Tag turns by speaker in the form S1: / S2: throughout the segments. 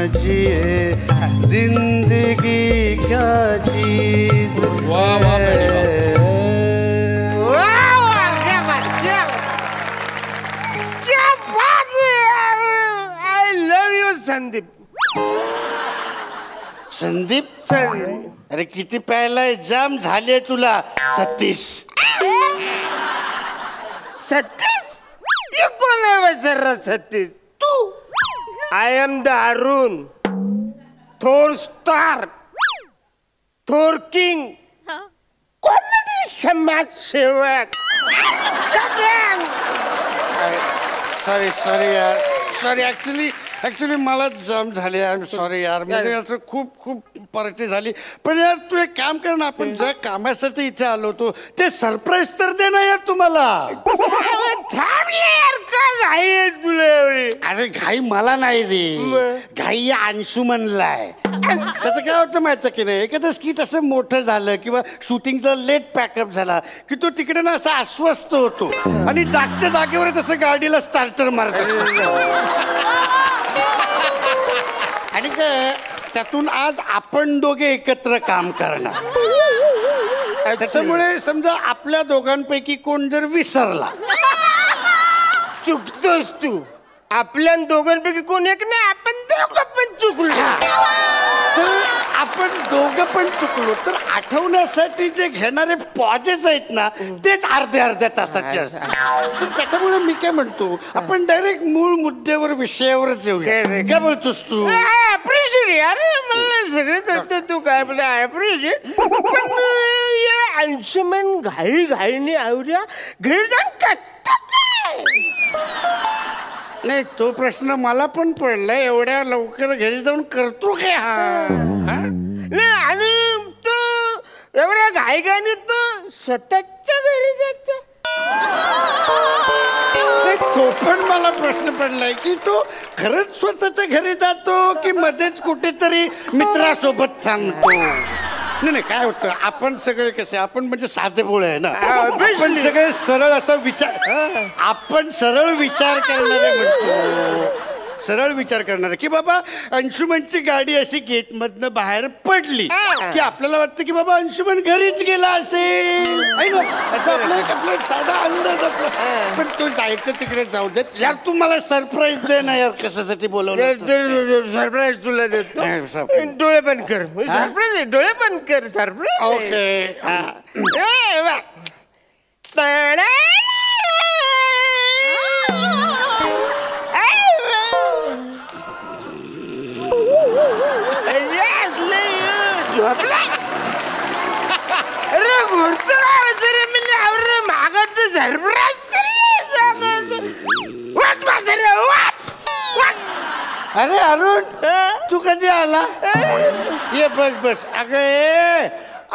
S1: समझिए जिंदगी क्या चीज है।
S2: संदीप
S1: संदीप अरे किती प्यायलाय जाम झाले तुला सतीश
S2: सतीश ये कोण आहे बेचारा सतीश तू आय एम द अरुण थोर स्टार थोर किंग कॉमेडी समाजसेवक
S1: सॉरी सॉरी यार सॉरी ऍक्च्युली मला जाम झाले आय एम सॉरी यार म्हणजे यार खूप खूप पार्टी झाली पण यार तू एक काम कर ना आपण ज्या कामासाठी इथे आलो होतो ते सरप्राईज तर दे ना यार तुम्हाला
S2: यार का घाई आहे तुला एवढी
S1: अरे घाई मला नाही रे घाई या अंशुमनला आहे त्याचं काय होतं माहिती की नाही एखादं स्किट असं मोठं झालं किंवा शूटिंगचा लेट पॅकअप झाला की तो तिकडे ना असा अस्वस्थ होतो आणि जागच्या जागेवरच असं गाडीला स्टार्टर मारत आणि काय त्यातून आज आपण दोघे एकत्र काम करणार त्याच्यामुळे समजा आपल्या दोघांपैकी कोण जर विसरला
S2: चुकतोस तू आपल्या दोघांपैकी कोण एक नाही आपण दोघं पण चुकलो
S1: तर आपण दोघं पण चुकलो तर आठवण्यासाठी जे घेणारे पॉजेस आहेत ना तेच अर्ध्या तासाचे असतात तर त्याच्यामुळे मी काय म्हणतो आपण डायरेक्ट मूळ मुद्द्यावर विषयावरच येऊया काय बोलतोस तू
S2: अरे मला सगळं करतो तू काय अप्रिशिएट पण अंशुमन घाईने आवड्या घरी जाऊन करतो काय
S1: नाही तो प्रश्न मला पण पडला एवढ्या लवकर घरी जाऊन करतो काय
S2: नाही आणि तो एवढ्या घाईने तो स्वतःच्या घरी जातो
S1: तो पण मला प्रश्न पडलाय की तो खरंच स्वतःच्या घरी जातो की मध्येच कुठेतरी मित्रासोबत सांगतो नाही काय होतं आपण सगळे कसे आपण म्हणजे साधे बोळे आहे ना आपण सगळे सरळ असा विचार आपण सरळ विचार करणारे म्हणतो सरळ विचार करणारे की बाबा अंशुमनची गाडी अशी गेट मधनं बाहेर पडली की आपल्याला वाटतं की बाबा अंशुमन घरीच गेला असेल असं आपला साधा अंदाज आपला पण तो जायचं तिकडे जाऊ देत यार तू मला सरप्राईज दे ना यार कशासाठी बोलवलं
S2: सरप्राईज तुला देतो डोळे बंद कर सरप्राईज डोळे बंद कर सरप्राईज
S1: ओके
S2: अरे घोडतो मागत
S1: अरे अरुण तू कधी आला ये बस बस अगं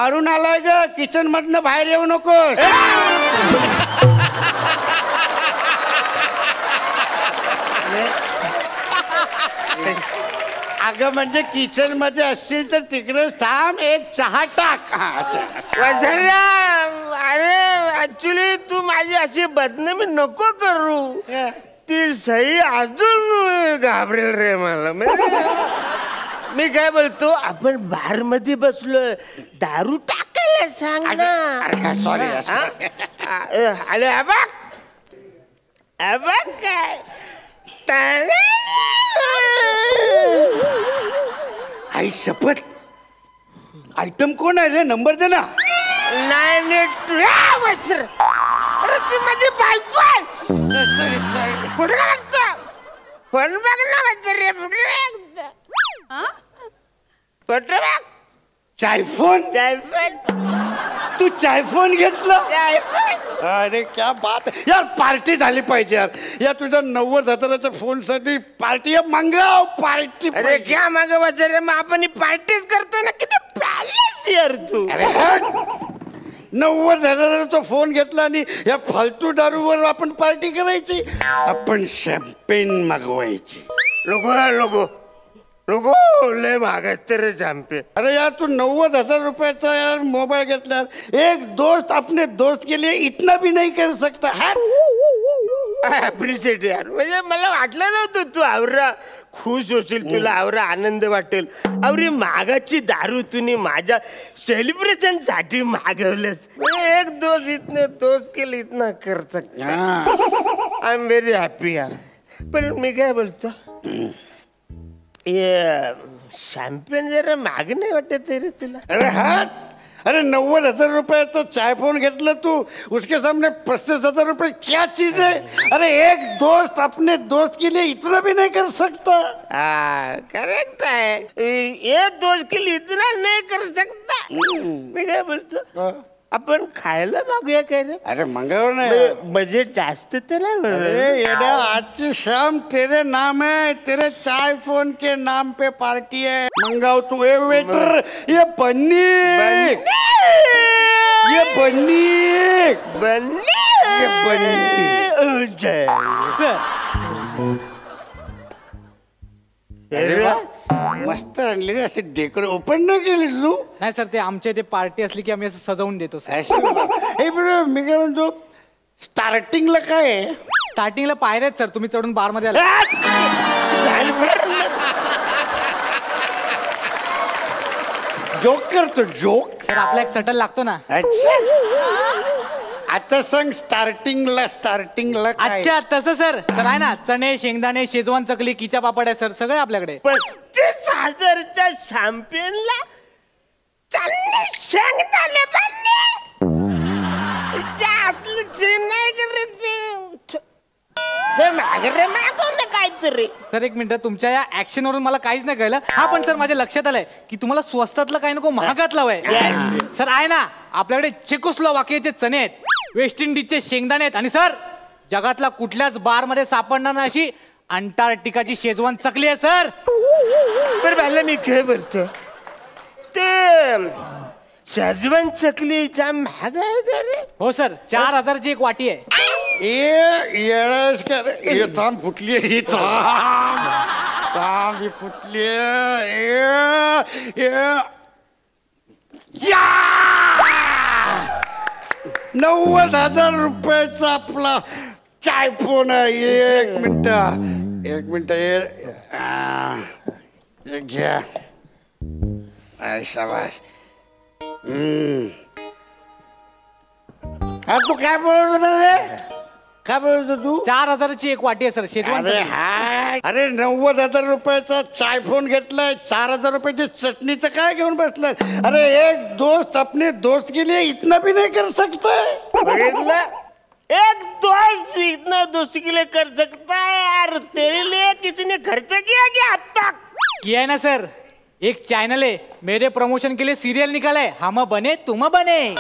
S1: अरुण आलाय ग किचन मधनं बाहेर येऊ नकोस अगं म्हणजे किचन मध्ये असशील तर तिकडे थांब एक चहा टाक
S2: अरे ऍक्च्युली तू माझी अशी बदनामी नको करू ती सई अजून घाबरेल रे मला मी काय बोलतो आपण बार मध्ये बसलोय दारू टाकायला सांग ना
S1: सॉरी
S2: अरे अबक काय
S1: आई शपथ आयटम कोण आहे रे नंबर दे ना
S2: नाही अरे ती माझी बायको आहे कुठे बघतो फोन बघ ना रे कुठे बघ
S1: चायफोन तू चायफोन घेतला अरे क्या बात यार पार्टी झाली पाहिजे यार या तुझ्या 90,000च्या फोन साठी पार्टी मागव पार्टी
S2: अरे क्या मागव रे मग आपण पार्टीच करतो ना किती पॅलेस यार तू
S1: अरे 90,000चा फोन घेतला आणि या फालतू दारूवर आपण पार्टी करायची आपण शॅम्पेन मागवायची
S2: लोगो लय महागात रे चॅम्पियन
S1: अरे यार तू 90,000 रुपयाचा यार मोबाइल घेतला एक दोस्त अपने दोस्त के लिए इतना भी नहीं कर सकता है
S2: आय अप्रिशिएट यार. म्हणजे मला वाटलं नव्हतं तू आवरा खुश होशील, तुला आवरा आनंद वाटेल. आवरी मागाची दारू तुम्ही माझ्या सेलिब्रेशन साठी मागवलंस. एक दोस्त इतने दोस्त केले इतना करत. आय एम व्हेरी हॅपी यार. पण मी काय बोलतो, शॅम्पेन जरा माग नाही वाटत रे तुला?
S1: अरे हा, अरे 90,000 रुपयाचा चाय फोन घेतला तू, उसके सामने 35,000 रुपए क्या चीज है? अरे एक दोस्त अपने दोस्त के लिए इतना भी नहीं कर सकता.
S2: करेक्ट है. एक दोस्त के लिए इतना नहीं कर सकता. मी काय बोलतो, आपण खायला मागूया काय रे?
S1: अरे मंगाव नाही,
S2: बजेट जास्त तर नाही.
S1: अरे येड्या, आज की शाम तेरे नाम है, तेरे चाय फोन के नाम पे पार्टी है. मंगाओ तू. ए वेटर, ये बन्नी, ये बन्नी, ये बन्नी. मस्त आणली रे, असे डेकोर ओपन नाही केली तू?
S3: नाही सर, ते आमच्या इथे पार्टी असली की आम्ही असं सजवून देतो सर.
S1: हे बरं, मी काय म्हणतो, स्टार्टिंगला काय आहे?
S3: स्टार्टिंगला पायऱ्या आहेत सर, तुम्ही चढून बार मध्ये आला.
S1: जोक करतो, जोक.
S3: सर आपला एक सटल लागतो ना.
S1: अच्छा, आता सांग स्टार्टिंगला काय?
S3: अच्छा तसं सर. सर आहे ना, चणे, शेंगदाणे, शेजवान चकली, किचा पापड आहे सर, सगळे आपल्याकडे.
S2: 35,000च्या शॅम्पेनला चालले शेंगदाणे बनले. नाही करत मागवलं काहीतरी.
S3: सर एक मिनिट, तुमच्या या ऍक्शन वरून मला काहीच नाही कळलं. हा पण सर माझ्या लक्षात आलंय की तुम्हाला स्वस्तातलं काही नको, महागातलं हवंय. सर आहे ना, आपल्याकडे चेकोस्लोवाकियाचे चणे आहेत, वेस्ट इंडिजचे शेंगदाणे आहेत, आणि सर जगातला कुठल्याच बार मध्ये सापडणार नाही अशी अंटार्क्टिकाची शेजवान चकली आहे सर.
S2: बरं मला मी काय बोलतो, ते शेजवान चकलीच्या महाग आहे का रे?
S3: हो सर, 4,000ची एक वाटी आहे.
S1: ये थांब फुटली, ही थांब ही फुटली. 90,000 रुपयाचा आपला चाय फोन आहे. एक मिनिट घ्या. शाबास. तू काय बोलत होता रे? काय बोलत होता तू?
S3: 4,000ची एक वाटी आहे सर शेजवान
S1: अरे
S3: चकली.
S1: हाय, अरे 90,000 रुपयाचा चाय फोन घेतलाय, 4,000 रुपयाची चटणीचं काय घेऊन बसलाय? अरे एक दोस्त अपने दोस्त के लिए इतना भी नहीं कर सकता.
S2: बघितलं, एक दोस्त इतना दोस्ती के लिए कर सकता है यार. तेरे लिए किसी ने खर्च किया क्या अब तक?
S3: किया है ना सर. एक चैनल है, मेरे प्रमोशन के लिए सीरियल निकाला है, हम बने तुम बने.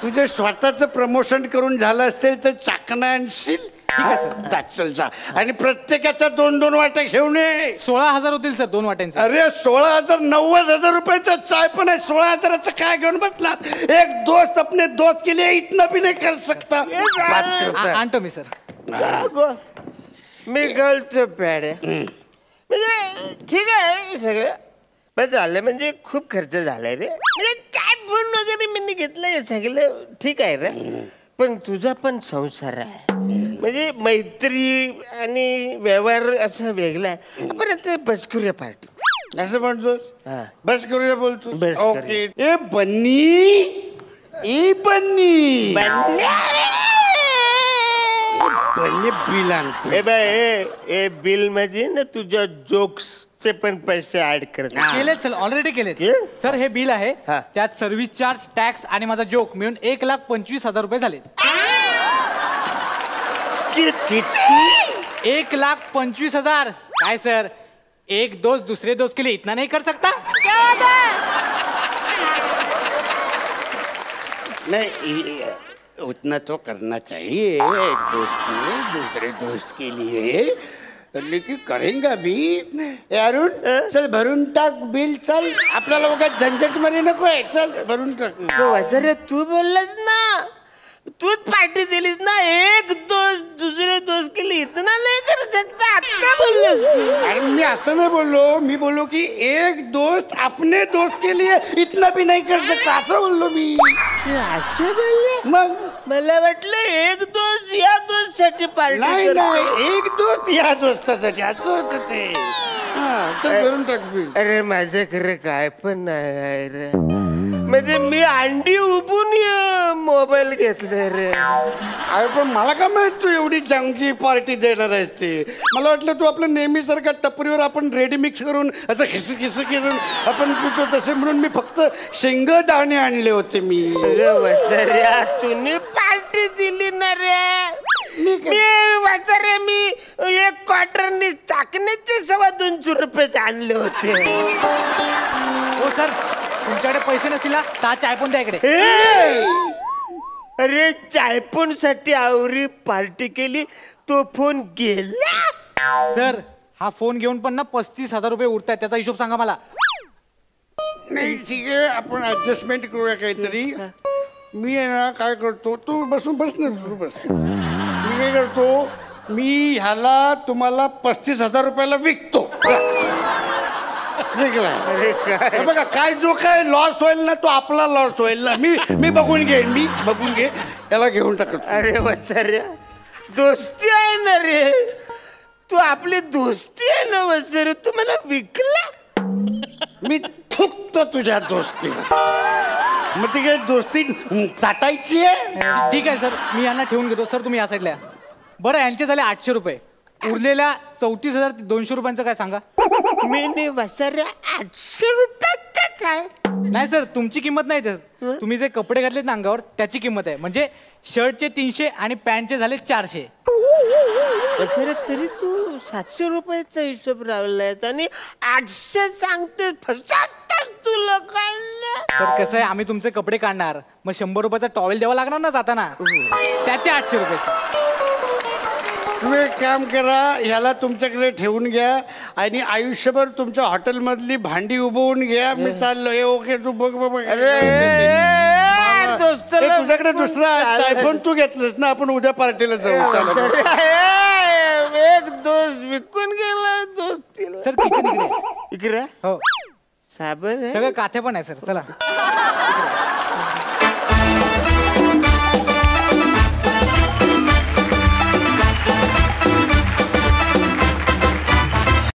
S1: तुझे स्वतःच प्रमोशन करून झालं असेल तर चाकणा आणशील. चल जा, आणि प्रत्येकाच्या 2-2 वाट्या घेऊन ये.
S3: 16,000 होतील सर 2 वाट्यांचे.
S1: अरे 16,000, 90,000 रुपयाचा चाय पण आहे. 16,000चं काय घेऊन बसला? एक दोस्त अपने दोस्त के लिए इतना भी नहीं कर सकता. बात करता है.
S3: आणतो मी सर.
S2: मी गलतो पॅड आहे. म्हणजे ठीक आहे सगळं, बस झालं. म्हणजे खूप खर्च झालाय रे. म्हणजे काय फोन वगैरे मी घेतलंय सगळं ठीक आहे रे. पण तुझा पण संसार आहे, म्हणजे मैत्री आणि व्यवहार असा वेगळा आहे. पण आता बस करूया पार्टी.
S1: असं म्हणतोस? बस करूया बोलतो.
S2: बस
S1: ओके. ए बन्नी, ए बन्नी, बन्नी बिल आणतो.
S2: ए बाय, ए बिल मध्ये ना तुझ्या जोक्स चे पण पैसे ऍड करत.
S3: केलेत सर, ऑलरेडी केलेत सर. हे बिल आहे, त्यात सर्व्हिस चार्ज, टॅक्स आणि माझा जोक मिळून 1,25,000 रुपये झाले.
S2: किती?
S3: 1,25,000. काय सर, एक दोस्त दूसरे दोस्त के लिए इतना नहीं कर सकता?
S1: नहीं, उतना तो करना चाहिए एक दोस्त के लिए, दूसरे दोस्त के लिए, लेकिन करेंगा भी. अरुण चल भरून टाक बिल. चल, आपल्याला बघा झंझट मध्ये नको आहे. चल भरून टाक.
S2: वसरे तू बोललास ना, तूच पार्टी दिलीस ना. एक दोस्त दूसरे दोस्त के लिए इतना नहीं कर सकता. आता बोललास तू?
S1: अरे मी असं नाही बोललो, मी बोललो की एक दोस्त अपने दोस्त के लिए इतना भी नहीं कर सकता असं बोललो मी.
S2: तू असं बोलले?
S1: मग
S2: मला वाटलं एक दोस्त या दोस्त साठी पार्टी
S1: नाही
S2: करतो.
S1: नाही, एक दोस्त या दोस्तासाठी असं होतं ते. हा, चल करून टाक मी.
S2: अरे माझं खरं काय पण नाही आहे रे. म्हणजे मी अंडी उभून मोबाईल घेतले रे.
S1: अरे पण मला का माहित तू एवढी जंगी पार्टी देणार आहेस ते. मला वाटलं तू आपलं नेहमीसारखं टपरीवर आपण रेडी मिक्स करून असं खिस खिस करून आपण पितो तसे, म्हणून मी फक्त शेंगदाणे आणले होते मी.
S2: अरे वसर्या तुम्ही पार्टी दिली ना रे.
S1: मी
S2: वसर्या मी एक क्वार्टरनी चाकण्याचे 250 रुपये आणले होते.
S3: हो सर, तुमच्याकडे पैसे नसतील ना तर चाय पण द्या इकडे.
S2: अरे चायपून साठी आवरी पार्टी केली, तो फोन गेला.
S3: सर हा फोन घेऊन पण ना 35,000 रुपये उरतायत, त्याचा हिशोब सांगा मला.
S1: नाही ठीक आहे, आपण ऍडजस्टमेंट करूया काहीतरी. मी आहे ना काय करतो, तू बस ना तू बस. मी काय करतो, मी ह्याला तुम्हाला 35,000 रुपयाला विकतो.
S2: अरे काय
S1: हे बघा, काय जो काय लॉस होईल ना तो आपला लॉस होईल ना. मी बघून घेईन, मी बघून घे, याला घेऊन टाकतो.
S2: अरे वसर्या दोस्ती आहे ना रे. तू आपली दोस्ती आहे ना वसर्या, तू मला विकला.
S1: मी थुकतो तुझ्या दोस्तीला. मग ती काय दोस्ती चाटायची आहे.
S3: ठीक आहे सर, मी यांना ठेवून घेतो. सर तुम्ही या साईडला या. बरं यांचे झाले 800 रुपये, उरलेल्या 34,200 रुपयांचं काय सांगा.
S2: मी वसर्या 800 रुपयात का काय?
S3: नाही सर, तुमची किंमत नाही तर तुम्ही जे कपडे घातलेत ना अंगावर त्याची किंमत आहे. म्हणजे शर्टचे 300 आणि पॅन्टचे झाले 400.
S2: वसर्या तरी तू 700 रुपयाचा हिशोब लावलाय आणि 800 सांगतोय. फसात तुला कळलं?
S3: तर कसं आहे, आम्ही तुमचे कपडे काढणार, मग 100 रुपयाचा टॉवेल द्यावा लागणार ना जाताना, त्याचे 800 रुपये.
S1: तुम्ही एक काम करा, ह्याला तुमच्याकडे ठेवून घ्या आणि आयुष्यभर तुमच्या हॉटेलमधली भांडी उभवून घ्या. मी चाललो. हे ओके, तू बघ बाबा. तुझ्याकडे दुसरा आयफोन तू घेतलंस ना, आपण उद्या पार्टीला जाऊ. चालेल.
S2: एक दोस्त विकून गेला दोस्तीला.
S3: सर किचन इकडे आहे.
S2: इकडे
S3: हो,
S2: साबण आहे?
S3: सगळं काथे पण आहे सर. चला